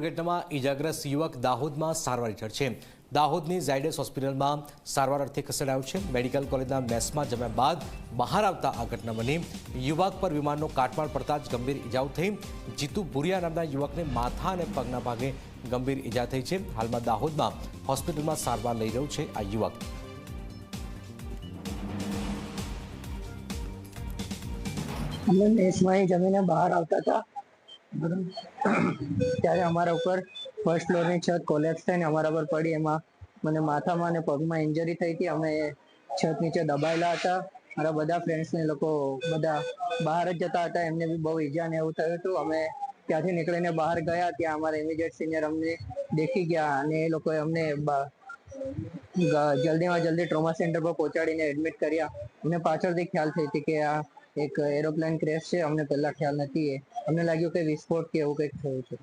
દુર્ઘટનામાં ઈજાગ્રસ્ત યુવક દાહોદમાં સારવાર હેઠળ છે। દાહોદની ઝાયડસ હોસ્પિટલમાં સારવાર અર્થે ખસેડાયો છે। મેડિકલ કોલેજના મેસમાં જમ્યા બાદ બહાર આવતા આ ઘટના બની। યુવક પર વિમાનનો કાટમાળ પડતા જ ગંભીર ઈજાઓ થઈ। જીતુ ભુરિયા નામના યુવકને માથા અને પગના ભાગે ગંભીર ઈજા થઈ છે। હાલમાં દાહોદમાં હોસ્પિટલમાં સારવાર લઈ રહ્યો છે આ યુવક। અમે મેસમાં જમીને બહાર આવતા હતા ત્યારે અમારા ઉપર ફર્સ્ટ ફ્લોરની છત કોલેપ્સ થઈને અમારા પર પડી। એમાં મને માથામાં અને પગમાં ઇન્જરી થઈ હતી। અમે છત નીચે દબાયેલા હતા। મારા બધા ફ્રેન્ડ્સને લોકો બધા બહાર જ જતા હતા, એમને બી બહુ ઈજા ને એવું થયું હતું। અમે ત્યાંથી નીકળીને બહાર ગયા, ત્યાં અમારા ઇમિડિયેટ સિનિયર અમને દેખી ગયા અને એ લોકોએ અમને જલ્દીમાં જલ્દી ટ્રોમા સેન્ટર પર પહોંચાડીને એડમિટ કર્યા। અમને પાછળથી ખ્યાલ થઈ હતી કે આ એક એરોપ્લેન ક્રેશ છે। અમને પહેલા ખ્યાલ નથી, અમને લાગ્યું કે વિસ્ફોટ કે એવું કંઈક થયું છે।